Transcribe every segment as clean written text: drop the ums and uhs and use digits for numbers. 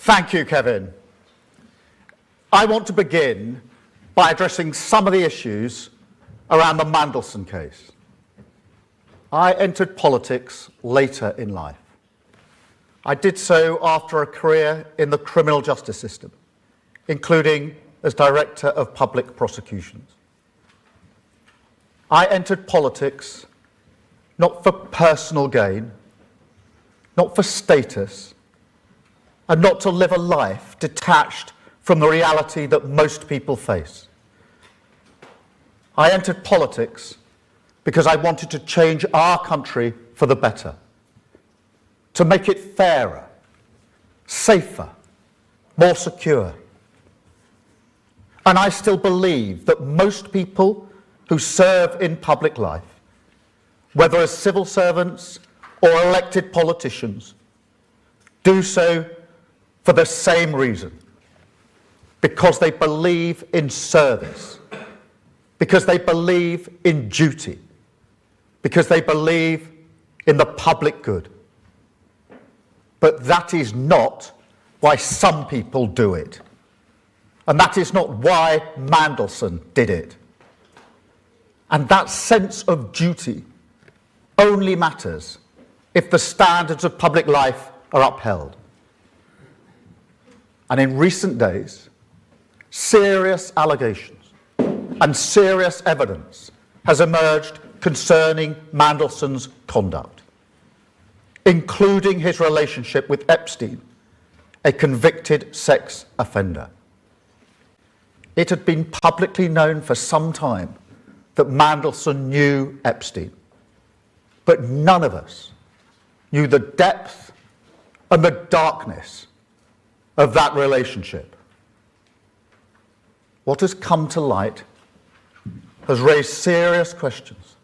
Thank you, Kevin. I want to begin by addressing some of the issues around the Mandelson case. I entered politics later in life. I did so after a career in the criminal justice system, including as Director of Public Prosecutions. I entered politics not for personal gain, not for status, and not to live a life detached from the reality that most people face. I entered politics because I wanted to change our country for the better, to make it fairer, safer, more secure. And I still believe that most people who serve in public life, whether as civil servants or elected politicians, do so for the same reason, because they believe in service, because they believe in duty, because they believe in the public good. But that is not why some people do it. And that is not why Mandelson did it. And that sense of duty only matters if the standards of public life are upheld. And in recent days, serious allegations and serious evidence has emerged concerning Mandelson's conduct, including his relationship with Epstein, a convicted sex offender. It had been publicly known for some time that Mandelson knew Epstein, but none of us knew the depth and the darkness of that relationship. What has come to light has raised serious questions.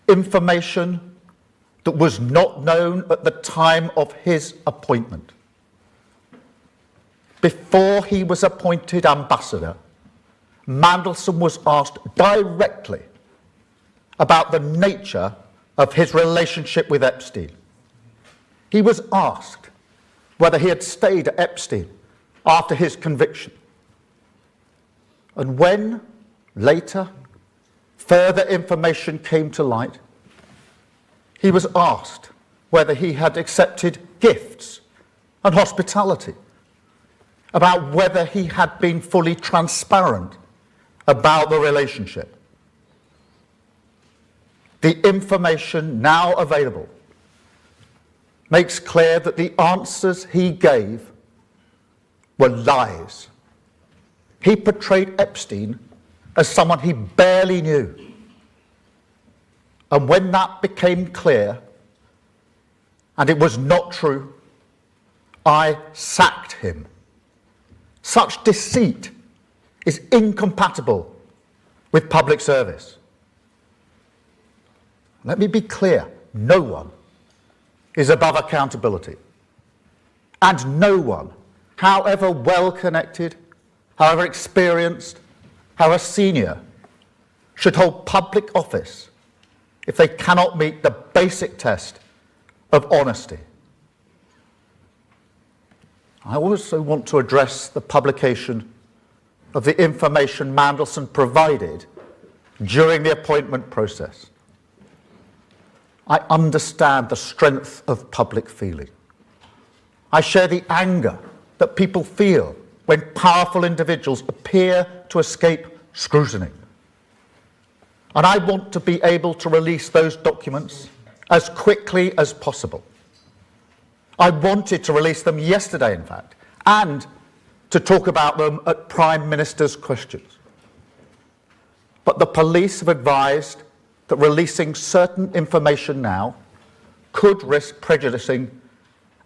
Information that was not known at the time of his appointment. Before he was appointed ambassador, Mandelson was asked directly about the nature of his relationship with Epstein. He was asked whether he had stayed at Epstein after his conviction. And when, later, further information came to light, he was asked whether he had accepted gifts and hospitality, about whether he had been fully transparent about the relationship. The information now available makes clear that the answers he gave were lies. He portrayed Epstein as someone he barely knew. And when that became clear, and it was not true, I sacked him. Such deceit is incompatible with public service. Let me be clear, no one is above accountability. And no one, however well connected, however experienced, however senior, should hold public office if they cannot meet the basic test of honesty. I also want to address the publication of the information Mandelson provided during the appointment process. I understand the strength of public feeling. I share the anger that people feel when powerful individuals appear to escape scrutiny. And I want to be able to release those documents as quickly as possible. I wanted to release them yesterday, in fact, and to talk about them at Prime Minister's questions. But the police have advised that releasing certain information now could risk prejudicing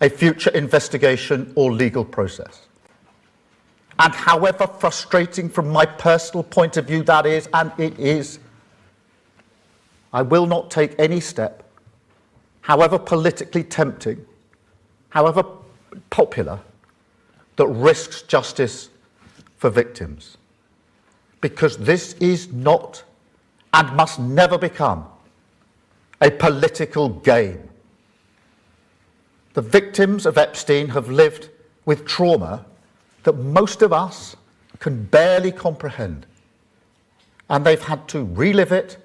a future investigation or legal process. And however frustrating from my personal point of view that is, and it is, I will not take any step, however politically tempting, however popular, that risks justice for victims. Because this is not and must never become a political game. The victims of Epstein have lived with trauma that most of us can barely comprehend. And they've had to relive it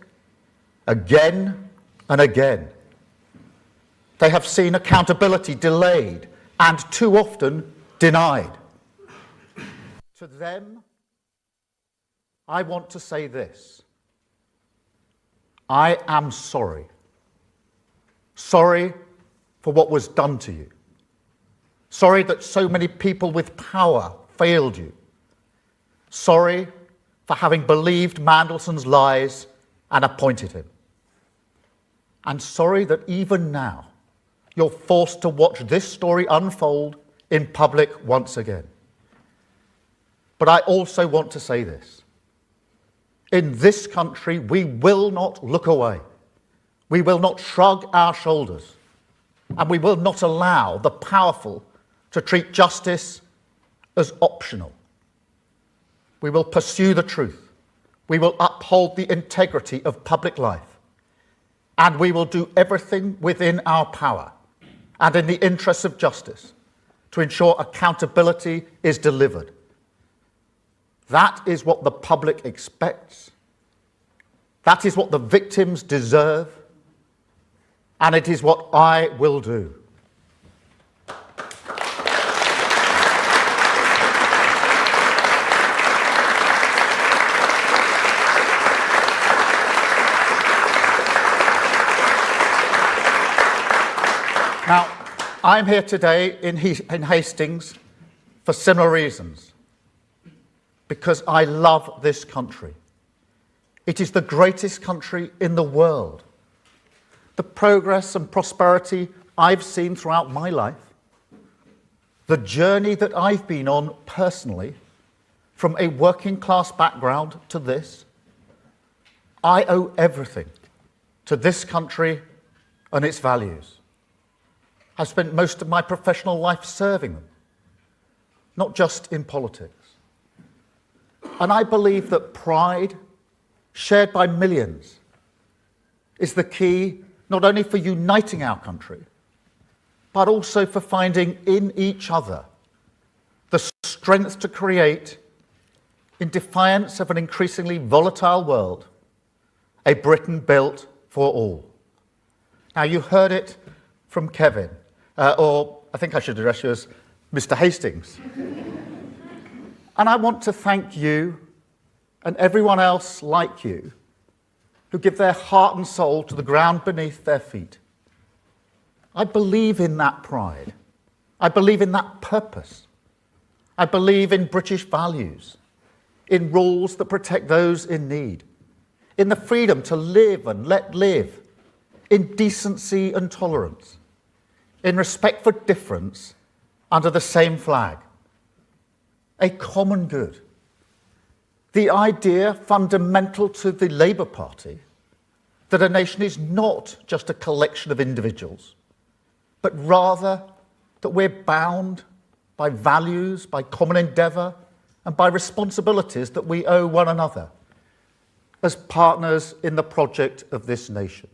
again and again. They have seen accountability delayed and too often denied. To them, I want to say this: I am sorry. Sorry for what was done to you. Sorry that so many people with power failed you. Sorry for having believed Mandelson's lies and appointed him. And sorry that even now you're forced to watch this story unfold in public once again. But I also want to say this: in this country, we will not look away. We will not shrug our shoulders. And we will not allow the powerful to treat justice as optional. We will pursue the truth. We will uphold the integrity of public life. And we will do everything within our power and in the interests of justice to ensure accountability is delivered. That is what the public expects. That is what the victims deserve. And it is what I will do. Now, I'm here today in Hastings for similar reasons. Because I love this country. It is the greatest country in the world. The progress and prosperity I've seen throughout my life, the journey that I've been on personally, from a working class background to this, I owe everything to this country and its values. I've spent most of my professional life serving them, not just in politics. And I believe that pride, shared by millions, is the key not only for uniting our country, but also for finding in each other the strength to create, in defiance of an increasingly volatile world, a Britain built for all. Now, you heard it from Kevin, or I think I should address you as Mr. Hastings. And I want to thank you and everyone else like you who give their heart and soul to the ground beneath their feet. I believe in that pride. I believe in that purpose. I believe in British values, in rules that protect those in need, in the freedom to live and let live, in decency and tolerance, in respect for difference under the same flag, a common good. The idea fundamental to the Labour Party that a nation is not just a collection of individuals, but rather that we're bound by values, by common endeavour, and by responsibilities that we owe one another as partners in the project of this nation.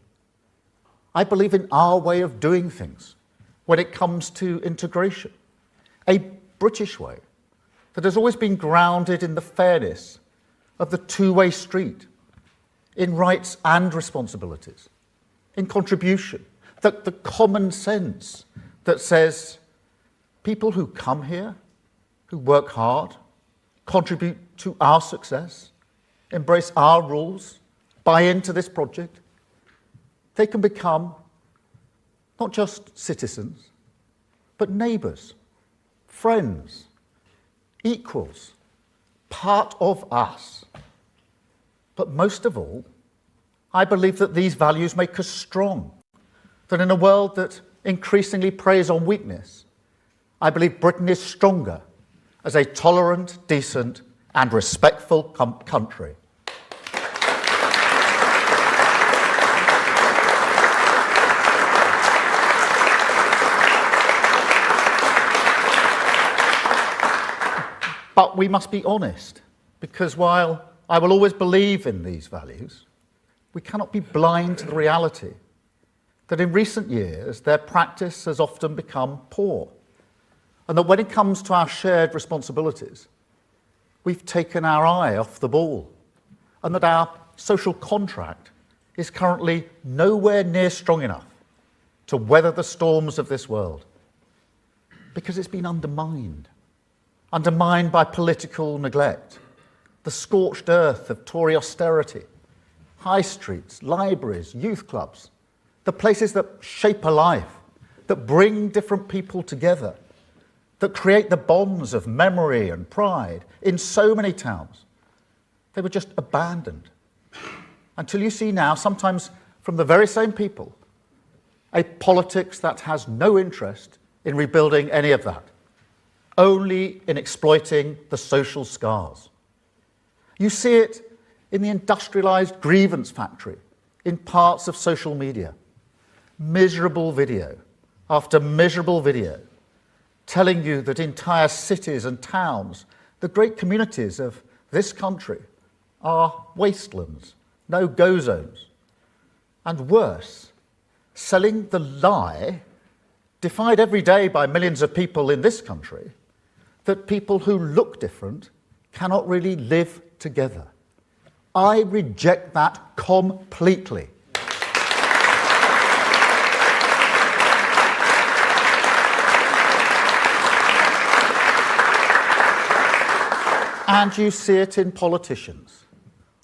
I believe in our way of doing things when it comes to integration, a British way that has always been grounded in the fairness of the two-way street, in rights and responsibilities, in contribution, the common sense that says people who come here, who work hard, contribute to our success, embrace our rules, buy into this project, they can become not just citizens, but neighbours, friends, equals, part of us. But most of all, I believe that these values make us strong, that in a world that increasingly preys on weakness, I believe Britain is stronger as a tolerant, decent, and respectful country. But we must be honest, because while I will always believe in these values, we cannot be blind to the reality that in recent years their practice has often become poor. And that when it comes to our shared responsibilities, we've taken our eye off the ball, and that our social contract is currently nowhere near strong enough to weather the storms of this world, because it's been undermined by political neglect, the scorched earth of Tory austerity, high streets, libraries, youth clubs, the places that shape a life, that bring different people together, that create the bonds of memory and pride in so many towns. They were just abandoned. Until you see now, sometimes from the very same people, a politics that has no interest in rebuilding any of that, only in exploiting the social scars. You see it in the industrialised grievance factory in parts of social media. Miserable video after miserable video telling you that entire cities and towns, the great communities of this country, are wastelands, no-go zones. And worse, selling the lie, defied every day by millions of people in this country, that people who look different cannot really live together. I reject that completely. And you see it in politicians,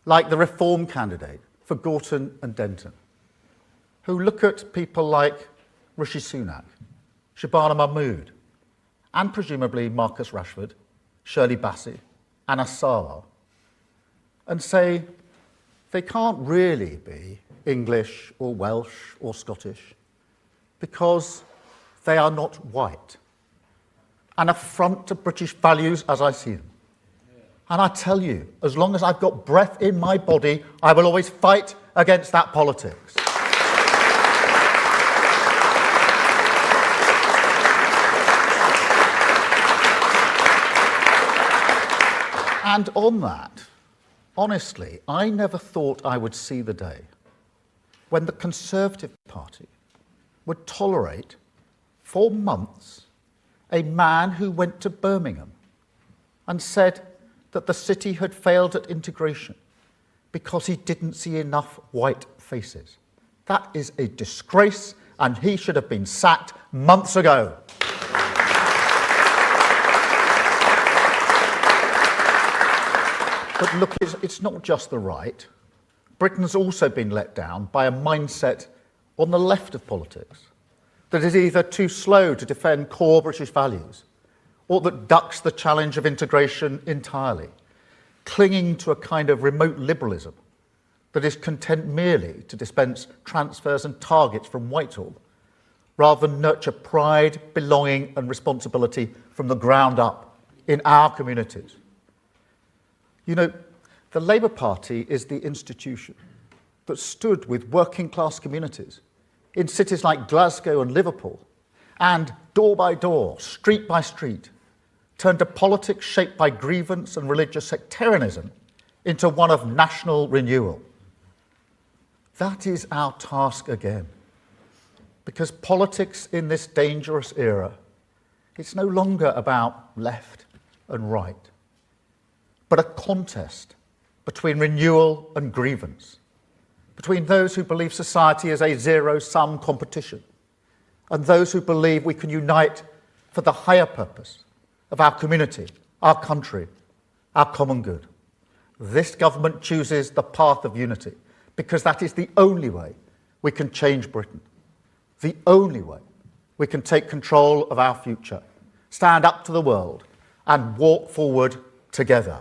like the Reform candidate for Gorton and Denton, who look at people like Rishi Sunak, Shabana Mahmood, and presumably Marcus Rashford, Shirley Bassey, and Assar, and say they can't really be English or Welsh or Scottish because they are not white. An affront to British values as I see them. And I tell you, as long as I've got breath in my body, I will always fight against that politics. And on that, honestly, I never thought I would see the day when the Conservative Party would tolerate, for months, a man who went to Birmingham and said that the city had failed at integration because he didn't see enough white faces. That is a disgrace, and he should have been sacked months ago. But look, it's not just the right. Britain's also been let down by a mindset on the left of politics that is either too slow to defend core British values or that ducks the challenge of integration entirely, clinging to a kind of remote liberalism that is content merely to dispense transfers and targets from Whitehall, rather than nurture pride, belonging and responsibility from the ground up in our communities. You know, the Labour Party is the institution that stood with working class communities in cities like Glasgow and Liverpool, and door by door, street by street, turned a politics shaped by grievance and religious sectarianism into one of national renewal. That is our task again, because politics in this dangerous era, it's no longer about left and right, but a contest between renewal and grievance, between those who believe society is a zero-sum competition and those who believe we can unite for the higher purpose of our community, our country, our common good. This government chooses the path of unity because that is the only way we can change Britain, the only way we can take control of our future, stand up to the world and walk forward together.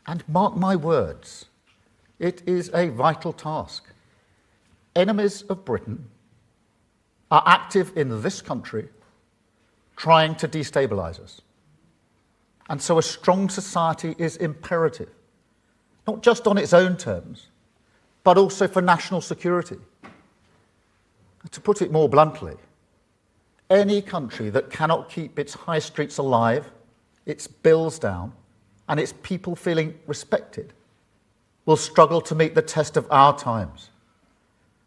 And mark my words, it is a vital task. Enemies of Britain are active in this country trying to destabilise us. And so a strong society is imperative, not just on its own terms, but also for national security. To put it more bluntly, any country that cannot keep its high streets alive, its bills down, and its people feeling respected will struggle to meet the test of our times.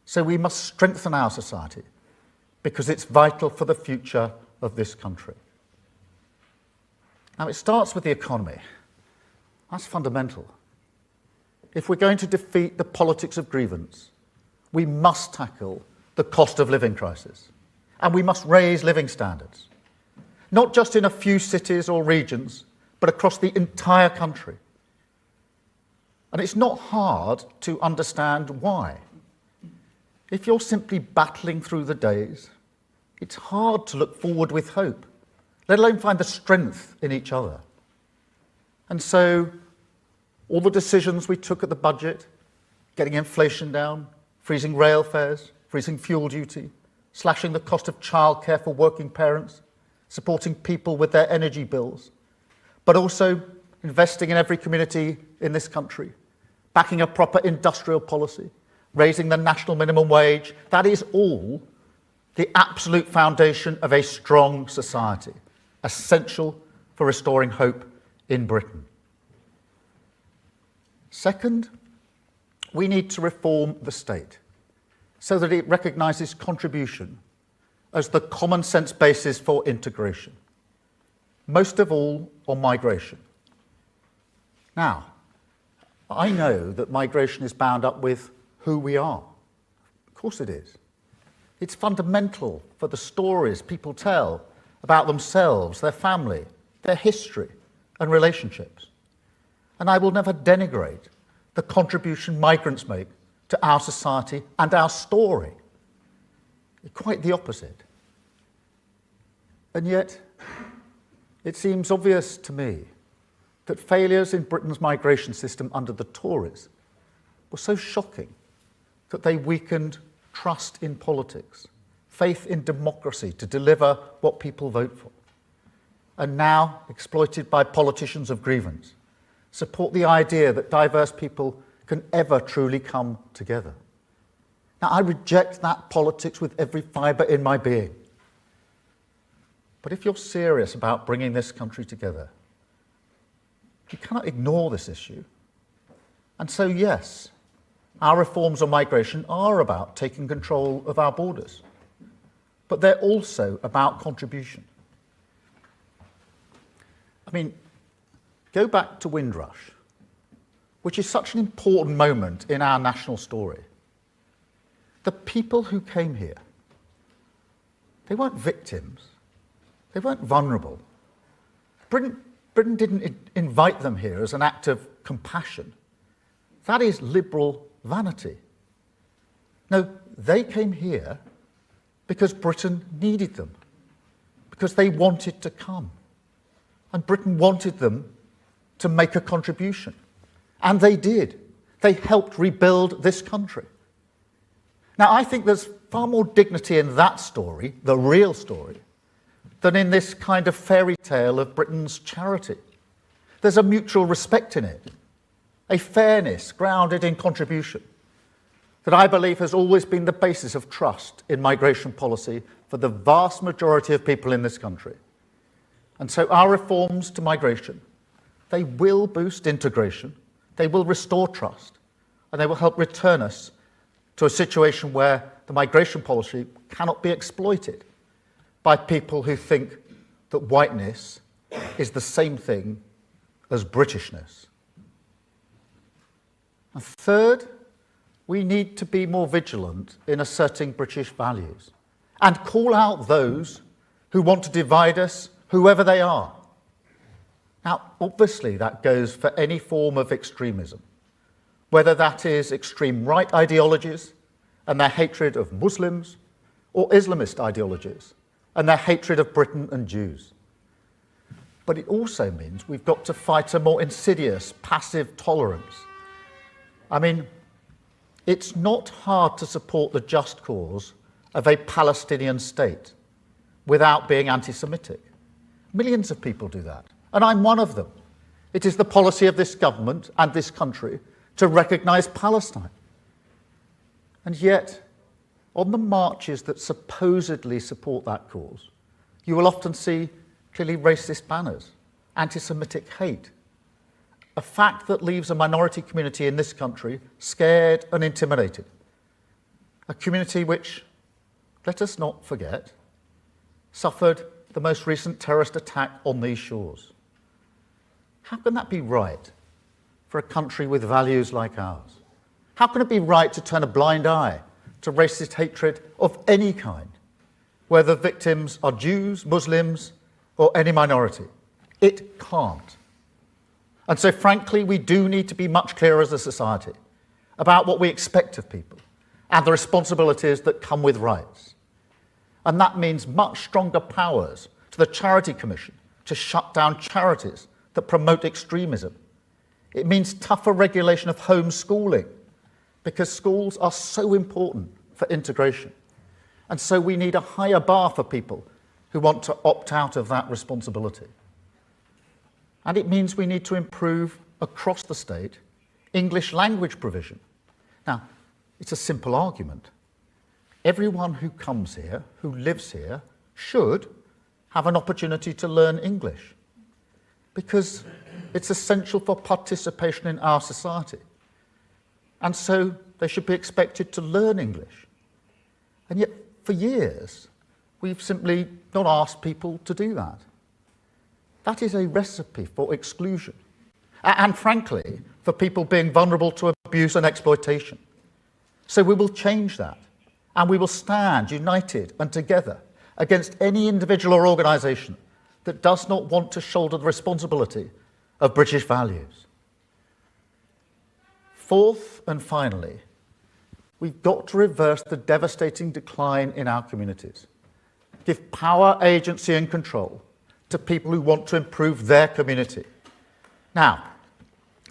So we must strengthen our society because it's vital for the future of this country. Now, it starts with the economy. That's fundamental. If we're going to defeat the politics of grievance, we must tackle the cost of living crisis, and we must raise living standards, not just in a few cities or regions, but across the entire country. And it's not hard to understand why. If you're simply battling through the days, it's hard to look forward with hope, let alone find the strength in each other. And so, all the decisions we took at the budget, getting inflation down, freezing rail fares, freezing fuel duty, slashing the cost of childcare for working parents, supporting people with their energy bills, but also investing in every community in this country, backing a proper industrial policy, raising the national minimum wage, that is all the absolute foundation of a strong society, essential for restoring hope in Britain. Second, we need to reform the state so that it recognises contribution as the common sense basis for integration, most of all on migration. Now, I know that migration is bound up with who we are. Of course it is. It's fundamental for the stories people tell about themselves, their family, their history and relationships. And I will never denigrate the contribution migrants make to our society and our story. Quite the opposite. And yet, it seems obvious to me that failures in Britain's migration system under the Tories were so shocking that they weakened trust in politics, faith in democracy to deliver what people vote for, and now, exploited by politicians of grievance, support the idea that diverse people can ever truly come together. Now, I reject that politics with every fibre in my being. But if you're serious about bringing this country together, you cannot ignore this issue. And so, yes, our reforms on migration are about taking control of our borders, but they're also about contribution. I mean, go back to Windrush, which is such an important moment in our national story. The people who came here, they weren't victims, they weren't vulnerable. Britain didn't invite them here as an act of compassion. That is liberal vanity. No, they came here because Britain needed them, because they wanted to come. And Britain wanted them to make a contribution. And they did. They helped rebuild this country. Now, I think there's far more dignity in that story, the real story, than in this kind of fairy tale of Britain's charity. There's a mutual respect in it, a fairness grounded in contribution that I believe has always been the basis of trust in migration policy for the vast majority of people in this country. And so our reforms to migration, they will boost integration, they will restore trust, and they will help return us to a situation where the migration policy cannot be exploited by people who think that whiteness is the same thing as Britishness. And third, we need to be more vigilant in asserting British values and call out those who want to divide us, whoever they are. Now, obviously, that goes for any form of extremism, whether that is extreme right ideologies and their hatred of Muslims, or Islamist ideologies and their hatred of Britain and Jews. But it also means we've got to fight a more insidious, passive tolerance. I mean, it's not hard to support the just cause of a Palestinian state without being anti-Semitic. Millions of people do that, and I'm one of them. It is the policy of this government and this country to recognise Palestine. And yet, on the marches that supposedly support that cause, you will often see clearly racist banners, anti-Semitic hate, a fact that leaves a minority community in this country scared and intimidated. A community which, let us not forget, suffered the most recent terrorist attack on these shores. How can that be right for a country with values like ours? How can it be right to turn a blind eye to racist hatred of any kind, whether victims are Jews, Muslims, or any minority? It can't. And so, frankly, we do need to be much clearer as a society about what we expect of people and the responsibilities that come with rights. And that means much stronger powers to the Charity Commission to shut down charities that promote extremism. It means tougher regulation of homeschooling, because schools are so important for integration. And so we need a higher bar for people who want to opt out of that responsibility. And it means we need to improve across the state English language provision. Now, it's a simple argument. Everyone who comes here, who lives here, should have an opportunity to learn English, because it's essential for participation in our society. And so they should be expected to learn English. And yet, for years, we've simply not asked people to do that. That is a recipe for exclusion. And frankly, for people being vulnerable to abuse and exploitation. So we will change that. And we will stand united and together against any individual or organisation that does not want to shoulder the responsibility of British values. Fourth and finally, we've got to reverse the devastating decline in our communities. Give power, agency and control to people who want to improve their community. Now,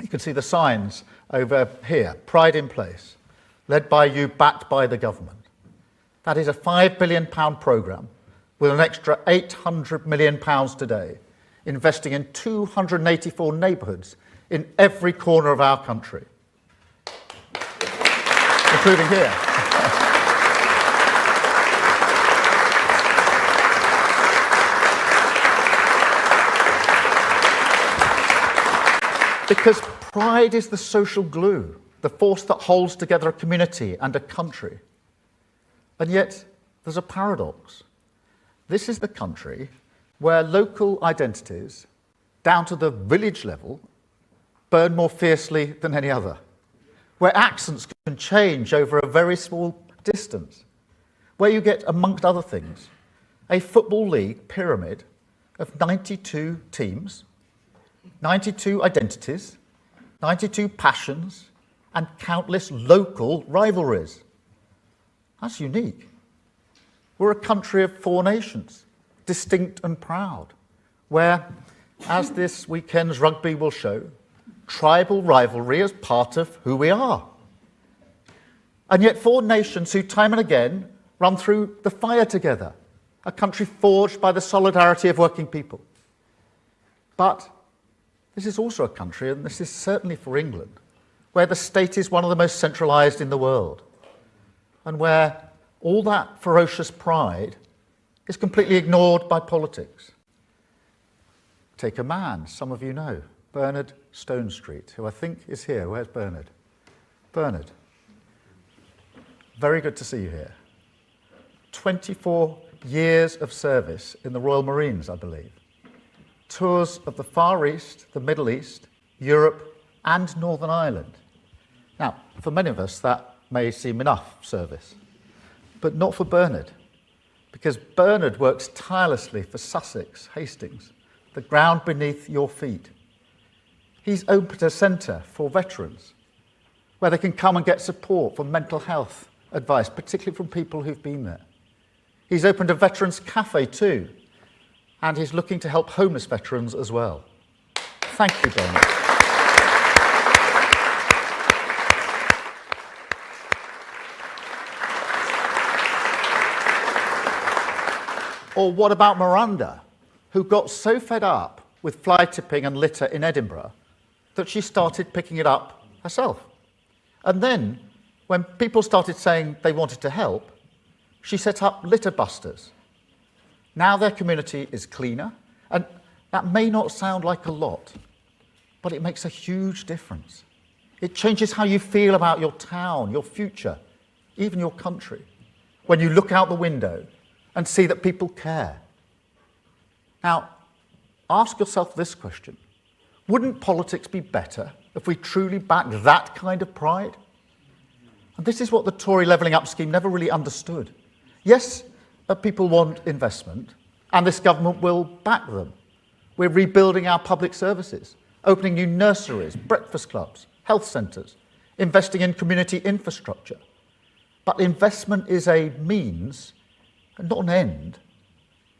you can see the signs over here, Pride in Place, led by you, backed by the government. That is a £5 billion programme with an extra £800 million today, investing in 284 neighbourhoods in every corner of our country, including here. Because pride is the social glue, the force that holds together a community and a country. And yet, there's a paradox. This is the country where local identities, down to the village level, burn more fiercely than any other, where accents can change over a very small distance, where you get, amongst other things, a football league pyramid of 92 teams, 92 identities, 92 passions, and countless local rivalries. That's unique. We're a country of 4 nations, distinct and proud, where, as this weekend's rugby will show, tribal rivalry is part of who we are. And yet 4 nations who time and again run through the fire together, a country forged by the solidarity of working people. But this is also a country, and this is certainly for England, where the state is one of the most centralised in the world, and where all that ferocious pride is completely ignored by politics. Take a man, some of you know, Bernard Stonestreet, who I think is here. Where's Bernard? Bernard, very good to see you here. 24 years of service in the Royal Marines, I believe. Tours of the Far East, the Middle East, Europe, and Northern Ireland. Now, for many of us, that may seem enough service, but not for Bernard, because Bernard works tirelessly for Sussex, Hastings, the ground beneath your feet. He's opened a centre for veterans, where they can come and get support for mental health advice, particularly from people who've been there. He's opened a veterans cafe too, and he's looking to help homeless veterans as well. Thank you, Bernard. Or what about Miranda, who got so fed up with fly tipping and litter in Edinburgh that she started picking it up herself? And then, when people started saying they wanted to help, she set up litter busters. Now their community is cleaner, and that may not sound like a lot, but it makes a huge difference. It changes how you feel about your town, your future, even your country, when you look out the window and see that people care. Now, ask yourself this question. Wouldn't politics be better if we truly backed that kind of pride? And this is what the Tory levelling up scheme never really understood. Yes, people want investment, and this government will back them. We're rebuilding our public services, opening new nurseries, breakfast clubs, health centres, investing in community infrastructure. But investment is a means, and not an end.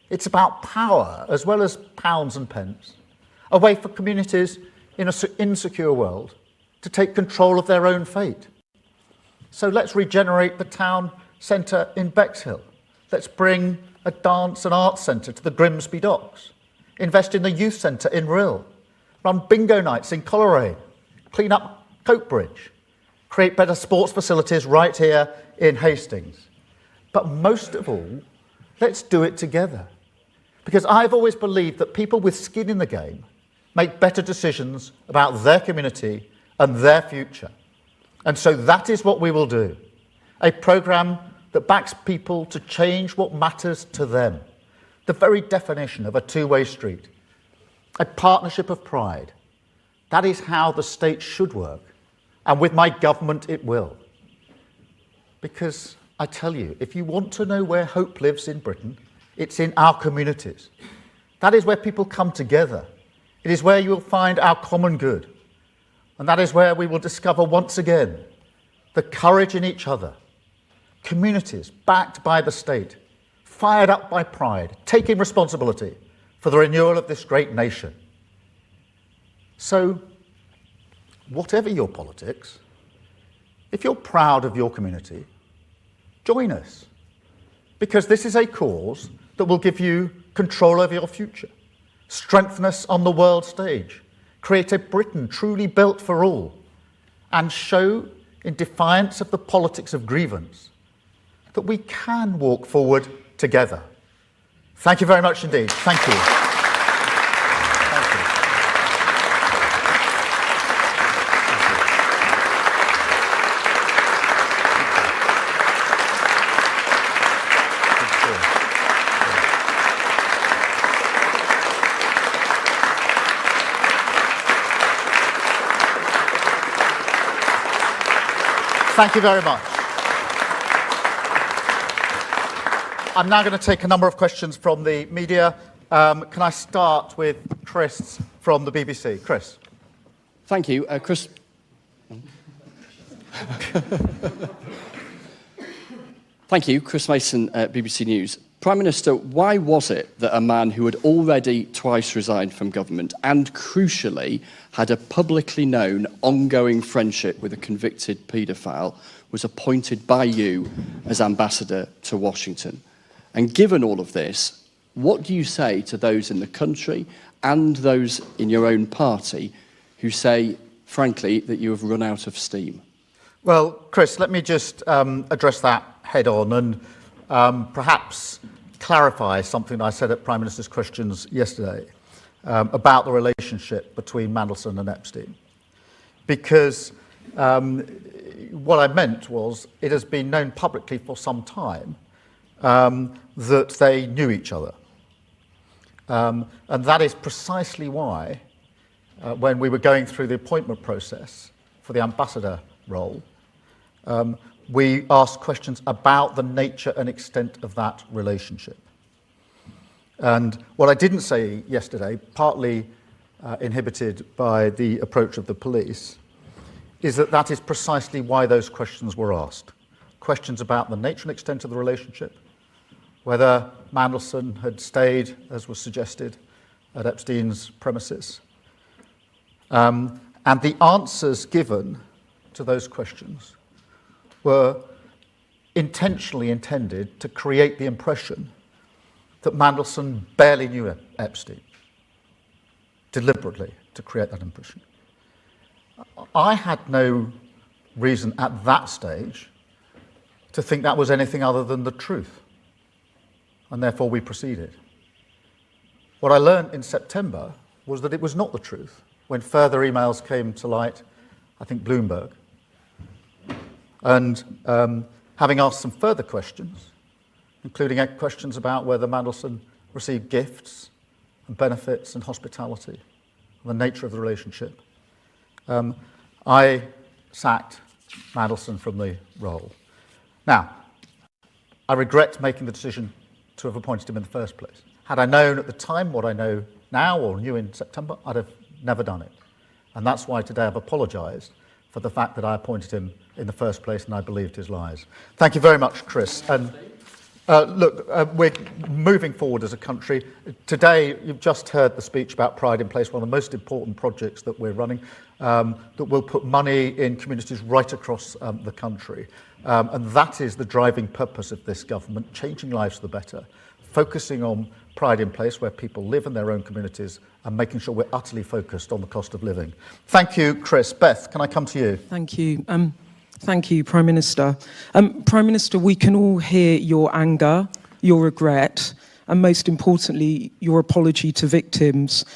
It's about power, as well as pounds and pence, a way for communities in an insecure world to take control of their own fate. So let's regenerate the town centre in Bexhill. Let's bring a dance and arts centre to the Grimsby Docks. Invest in the youth centre in Rhyl. Run bingo nights in Coleraine. Clean up Coatbridge. Create better sports facilities right here in Hastings. But most of all, let's do it together. Because I've always believed that people with skin in the game make better decisions about their community and their future. And so that is what we will do. A programme that backs people to change what matters to them. The very definition of a two-way street. A partnership of pride. That is how the state should work. And with my government, it will. Because I tell you, if you want to know where hope lives in Britain, it's in our communities. That is where people come together. It is where you will find our common good. And that is where we will discover once again the courage in each other. Communities backed by the state, fired up by pride, taking responsibility for the renewal of this great nation. So, whatever your politics, if you're proud of your community, join us. Because this is a cause that will give you control over your future, strengthen us on the world stage, create a Britain truly built for all, and show, in defiance of the politics of grievance, that we can walk forward together. Thank you very much indeed. Thank you. Thank you very much. I'm now going to take a number of questions from the media. Can I start with Chris from the BBC? Chris. Thank you. Chris. Thank you. Chris Mason, BBC News. Prime Minister, why was it that a man who had already twice resigned from government and, crucially, had a publicly known ongoing friendship with a convicted paedophile was appointed by you as ambassador to Washington? And given all of this, what do you say to those in the country and those in your own party who say, frankly, that you have run out of steam? Well, Chris, let me just address that head on and perhaps clarify something I said at Prime Minister's Questions yesterday about the relationship between Mandelson and Epstein. Because what I meant was it has been known publicly for some time that they knew each other. And that is precisely why, when we were going through the appointment process for the ambassador role, we asked questions about the nature and extent of that relationship. And what I didn't say yesterday, partly inhibited by the approach of the police, is that that is precisely why those questions were asked. Questions about the nature and extent of the relationship, whether Mandelson had stayed, as was suggested, at Epstein's premises. And the answers given to those questions were intentionally intended to create the impression that Mandelson barely knew Epstein, deliberately to create that impression. I had no reason at that stage to think that was anything other than the truth, and therefore we proceeded. What I learned in September was that it was not the truth, when further emails came to light, I think Bloomberg. And having asked some further questions, including questions about whether Mandelson received gifts and benefits and hospitality, and the nature of the relationship. I sacked Mandelson from the role. Now, I regret making the decision to have appointed him in the first place. Had I known at the time what I know now, or knew in September, I'd have never done it. And that's why today I've apologised for the fact that I appointed him in the first place and I believed his lies. Thank you very much, Chris. And look, we're moving forward as a country. Today, you've just heard the speech about Pride in Place, one of the most important projects that we're running, that will put money in communities right across the country. And that is the driving purpose of this government, changing lives for the better, focusing on Pride in Place, where people live in their own communities, and making sure we're utterly focused on the cost of living. Thank you, Chris. Beth, can I come to you? Thank you. Thank you, Prime Minister. Prime Minister, we can all hear your anger, your regret, and most importantly, your apology to victims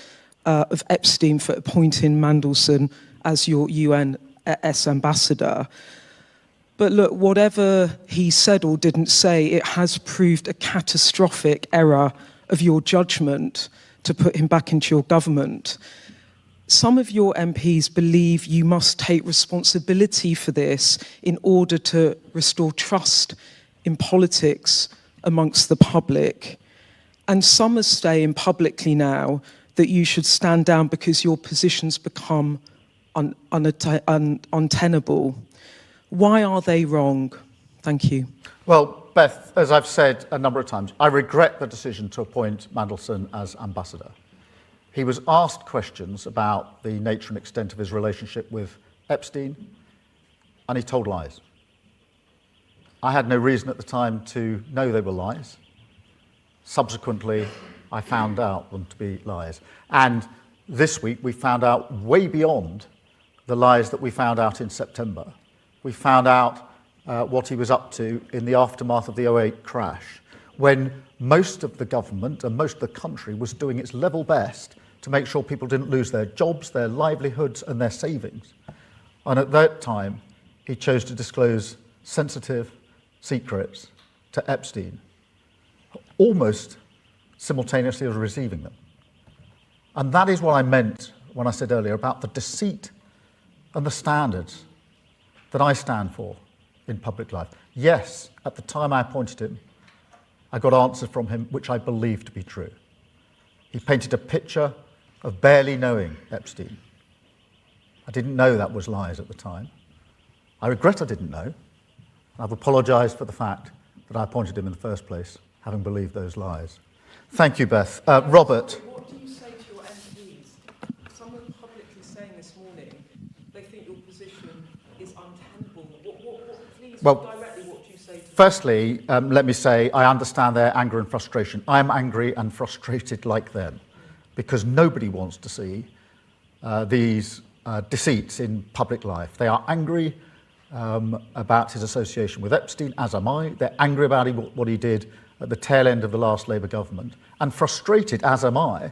of Epstein for appointing Mandelson as your US ambassador. But look, whatever he said or didn't say, it has proved a catastrophic error of your judgment to put him back into your government. Some of your MPs believe you must take responsibility for this in order to restore trust in politics amongst the public. And some are saying publicly now that you should stand down because your positions become untenable. Why are they wrong? Thank you. Well, Beth, as I've said a number of times, I regret the decision to appoint Mandelson as ambassador. He was asked questions about the nature and extent of his relationship with Epstein, and he told lies. I had no reason at the time to know they were lies. Subsequently, I found out them to be lies. And this week, we found out way beyond the lies that we found out in September. We found out what he was up to in the aftermath of the 2008 crash, when most of the government and most of the country was doing its level best to make sure people didn't lose their jobs, their livelihoods, and their savings. And at that time, he chose to disclose sensitive secrets to Epstein, almost simultaneously as receiving them. And that is what I meant when I said earlier about the deceit and the standards that I stand for in public life. Yes, at the time I appointed him, I got answers from him which I believed to be true. He painted a picture of barely knowing Epstein. I didn't know that was lies at the time. I regret I didn't know. I've apologised for the fact that I appointed him in the first place, having believed those lies. Thank you, Beth. Robert. What do you say to your MPs? Someone publicly saying this morning they think your position is untenable. Please, directly, what do you say to them? Firstly, let me say I understand their anger and frustration. I'm angry and frustrated like them, because nobody wants to see these deceits in public life. They are angry about his association with Epstein, as am I. They're angry about what he did at the tail end of the last Labour government, and frustrated, as am I,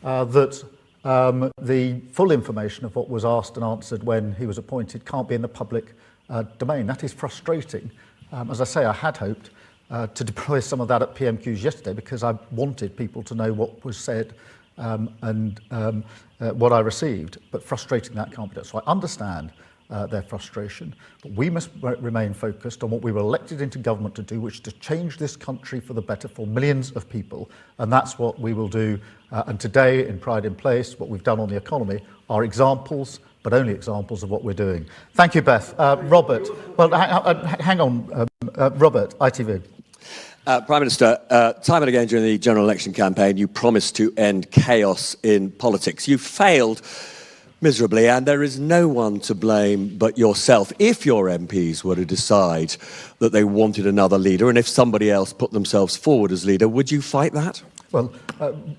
that the full information of what was asked and answered when he was appointed can't be in the public domain. That is frustrating. As I say, I had hoped to deploy some of that at PMQs yesterday, because I wanted people to know what was said and what I received, but frustrating that can't be done. So I understand their frustration, but we must remain focused on what we were elected into government to do, which is to change this country for the better for millions of people, and that's what we will do. And today, in Pride in Place, what we've done on the economy are examples, but only examples of what we're doing. Thank you, Beth. Robert, well, hang on, Robert, ITV. Prime Minister, time and again during the general election campaign, you promised to end chaos in politics. You failed miserably, and there is no one to blame but yourself. If your MPs were to decide that they wanted another leader, and if somebody else put themselves forward as leader, would you fight that? Well,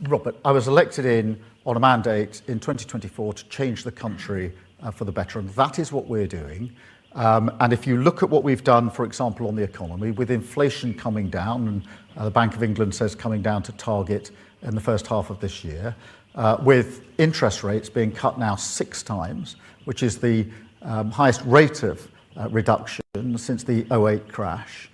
Robert, I was elected on a mandate in 2024 to change the country for the better, and that is what we're doing. And if you look at what we've done, for example, on the economy, with inflation coming down, and the Bank of England says coming down to target in the first half of this year, with interest rates being cut now 6 times, which is the highest rate of reduction since the 2008 crash,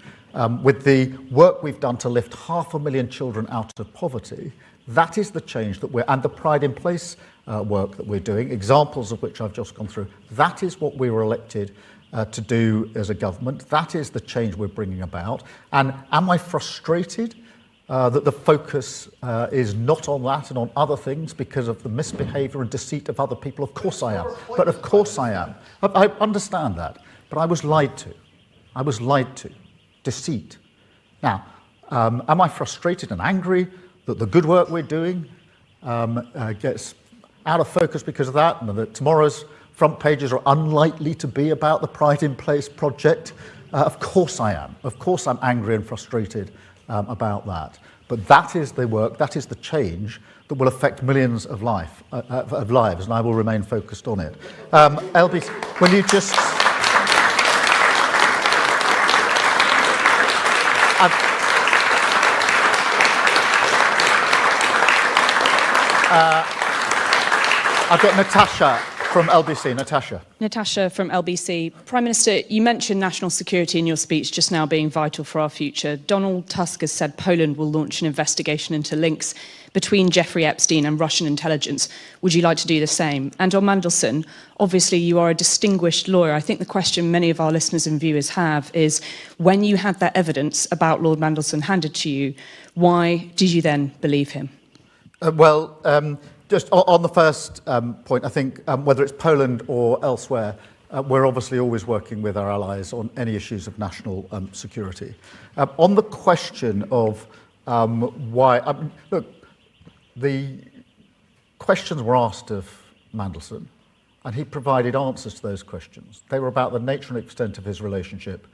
with the work we've done to lift 500,000 children out of poverty, that is the change that and the Pride in Place work that we're doing, examples of which I've just gone through, that is what we were elected to do as a government. That is the change we're bringing about. And am I frustrated that the focus is not on that and on other things because of the misbehaviour and deceit of other people? Of course I am. But of course I am. I understand that. But I was lied to. I was lied to. Deceit. Now, am I frustrated and angry that the good work we're doing gets out of focus because of that, and that tomorrow's front pages are unlikely to be about the Pride in Place project? Of course I am. Of course I'm angry and frustrated about that. But that is the work, that is the change that will affect millions of lives, and I will remain focused on it. LB, will you just... I've got Natasha from LBC. Natasha from LBC. Prime Minister, you mentioned national security in your speech just now being vital for our future. Donald Tusk has said Poland will launch an investigation into links between Jeffrey Epstein and Russian intelligence. Would you like to do the same? And on Mandelson, obviously you are a distinguished lawyer. I think the question many of our listeners and viewers have is, when you had that evidence about Lord Mandelson handed to you, why did you then believe him? Just on the first point, I think whether it's Poland or elsewhere, we're obviously always working with our allies on any issues of national security. On the question of why... look, the questions were asked of Mandelson, and he provided answers to those questions. They were about the nature and extent of his relationship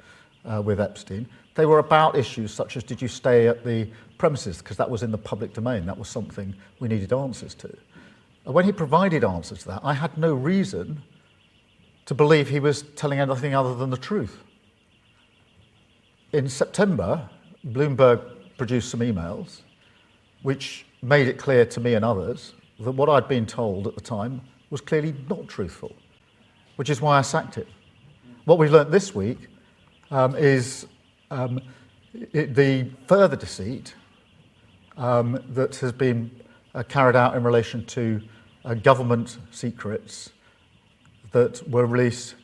with Epstein. They were about issues such as, did you stay at the premises? Because that was in the public domain. That was something we needed answers to. And when he provided answers to that, I had no reason to believe he was telling anything other than the truth. In September, Bloomberg produced some emails which made it clear to me and others that what I'd been told at the time was clearly not truthful, which is why I sacked him. What we've learnt this week is the further deceit that has been carried out in relation to government secrets that were released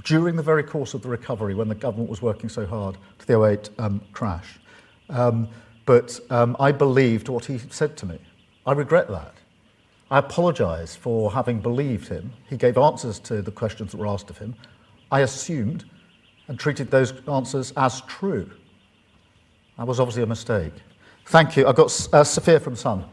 during the very course of the recovery when the government was working so hard to the 2008 crash. But I believed what he said to me. I regret that. I apologise for having believed him. He gave answers to the questions that were asked of him. I assumed and treated those answers as true. That was obviously a mistake. Thank you. I've got Sophia from Sun.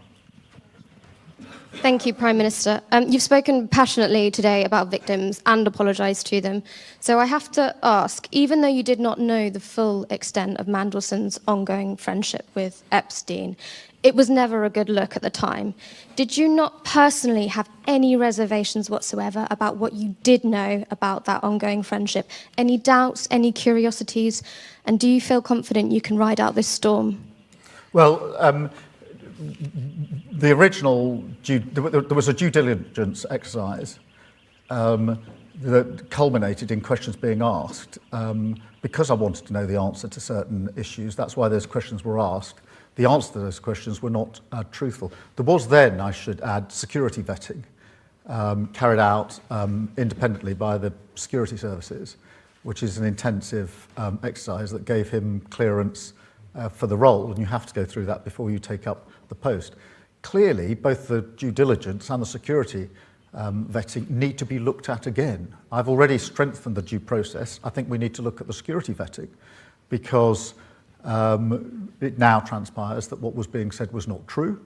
Thank you, Prime Minister. You've spoken passionately today about victims and apologised to them. So I have to ask, even though you did not know the full extent of Mandelson's ongoing friendship with Epstein, it was never a good look at the time. Did you not personally have any reservations whatsoever about what you did know about that ongoing friendship? Any doubts, any curiosities? And do you feel confident you can ride out this storm? Well, the original, there was a due diligence exercise that culminated in questions being asked. Because I wanted to know the answer to certain issues, that's why those questions were asked. The answer to those questions were not truthful. There was then, I should add, security vetting carried out independently by the security services, which is an intensive exercise that gave him clearance for the role, and you have to go through that before you take up the post. Clearly, both the due diligence and the security vetting need to be looked at again. I've already strengthened the due process. I think we need to look at the security vetting because it now transpires that what was being said was not true,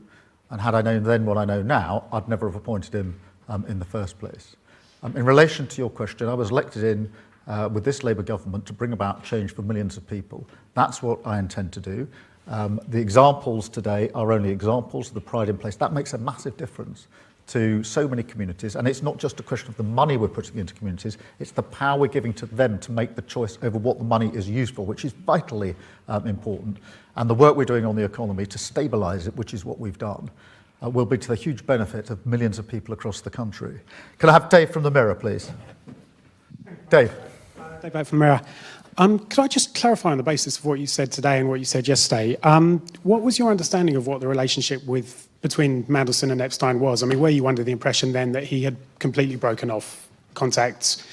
and had I known then what I know now, I'd never have appointed him in the first place. In relation to your question, I was elected in with this Labour government to bring about change for millions of people. That's what I intend to do. The examples today are only examples of the Pride in Place. That makes a massive difference to so many communities, and it's not just a question of the money we're putting into communities, it's the power we're giving to them to make the choice over what the money is used for, which is vitally important. And the work we're doing on the economy to stabilise it, which is what we've done, will be to the huge benefit of millions of people across the country. Can I have Dave from the Mirror, please? Dave. Dave from Mirror. Could I just clarify on the basis of what you said today and what you said yesterday? What was your understanding of what the relationship between Mandelson and Epstein was? I mean, were you under the impression then that he had completely broken off contacts,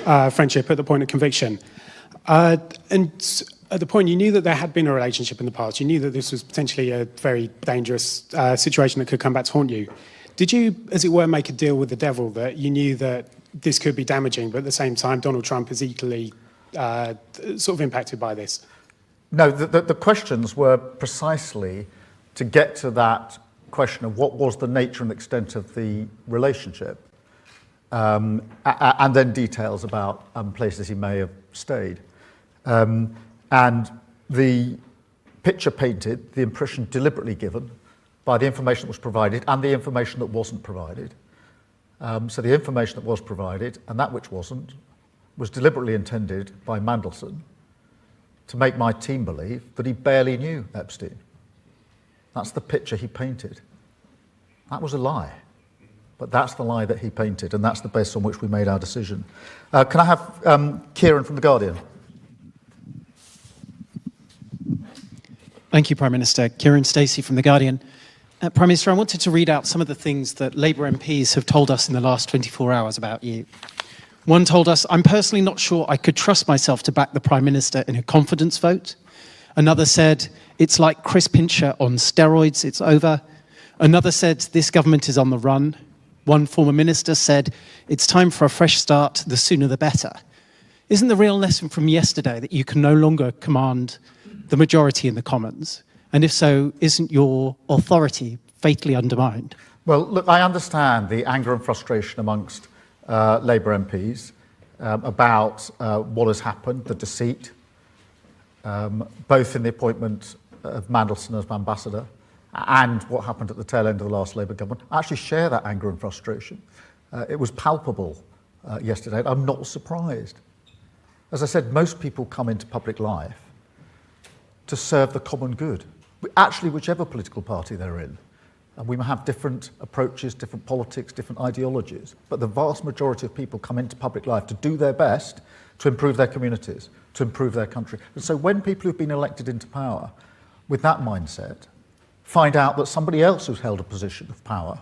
friendship at the point of conviction? And at the point you knew that there had been a relationship in the past, you knew that this was potentially a very dangerous situation that could come back to haunt you. Did you, as it were, make a deal with the devil that you knew that this could be damaging, but at the same time Donald Trump is equally sort of impacted by this? No, the questions were precisely to get to that question of what was the nature and extent of the relationship, and then details about places he may have stayed. And the picture painted, the impression deliberately given by the information that was provided and the information that wasn't provided. So the information that was provided and that which wasn't was deliberately intended by Mandelson to make my team believe that he barely knew Epstein. That's the picture he painted. That was a lie. But that's the lie that he painted, and that's the basis on which we made our decision. Can I have Kieran from The Guardian? Thank you, Prime Minister. Kieran Stacey from The Guardian. Prime Minister, I wanted to read out some of the things that Labour MPs have told us in the last 24 hours about you. One told us, "I'm personally not sure I could trust myself to back the Prime Minister in a confidence vote." Another said, "It's like Chris Pincher on steroids, it's over." Another said, "This government is on the run." One former minister said, "It's time for a fresh start, the sooner the better." Isn't the real lesson from yesterday that you can no longer command the majority in the Commons? And if so, isn't your authority fatally undermined? Well, look, I understand the anger and frustration amongst Labour MPs about what has happened, the deceit, both in the appointment of Mandelson as ambassador and what happened at the tail end of the last Labour government. I actually share that anger and frustration. It was palpable yesterday. I'm not surprised. As I said, most people come into public life to serve the common good, actually whichever political party they're in. And we may have different approaches, different politics, different ideologies, but the vast majority of people come into public life to do their best to improve their communities, to improve their country. And so when people who've been elected into power with that mindset find out that somebody else who's held a position of power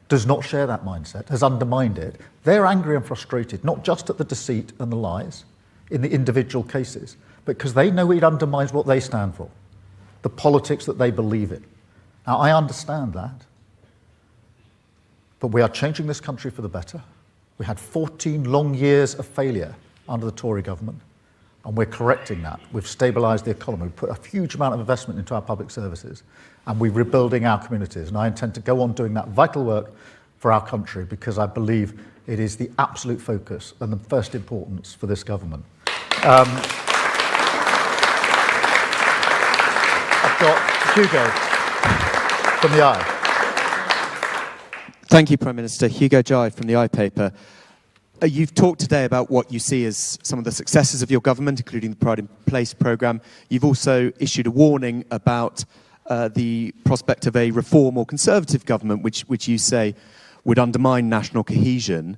does not share that mindset, has undermined it, they're angry and frustrated, not just at the deceit and the lies in the individual cases, but because they know it undermines what they stand for, the politics that they believe in. Now, I understand that, but we are changing this country for the better. We had 14 long years of failure under the Tory government, and we're correcting that. We've stabilised the economy, we've put a huge amount of investment into our public services, and we're rebuilding our communities. And I intend to go on doing that vital work for our country because I believe it is the absolute focus and the first importance for this government. I've got Hugo from the Eye. Thank you, Prime Minister. Hugo Jai from the Eye paper. You've talked today about what you see as some of the successes of your government, including the Pride in Place programme. You've also issued a warning about the prospect of a reform or conservative government, which you say would undermine national cohesion.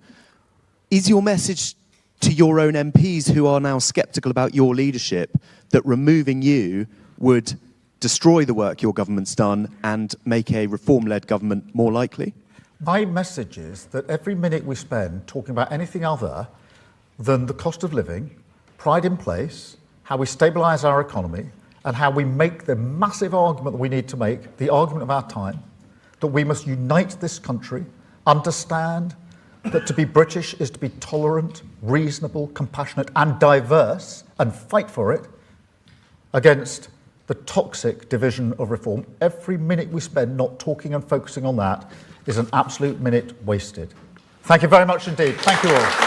Is your message to your own MPs who are now sceptical about your leadership that removing you would destroy the work your government's done and make a reform-led government more likely? My message is that every minute we spend talking about anything other than the cost of living, pride in place, how we stabilise our economy, and how we make the massive argument that we need to make, the argument of our time, that we must unite this country, understand that to be British is to be tolerant, reasonable, compassionate, and diverse, and fight for it against the toxic division of reform. Every minute we spend not talking and focusing on that is an absolute minute wasted. Thank you very much indeed. Thank you all.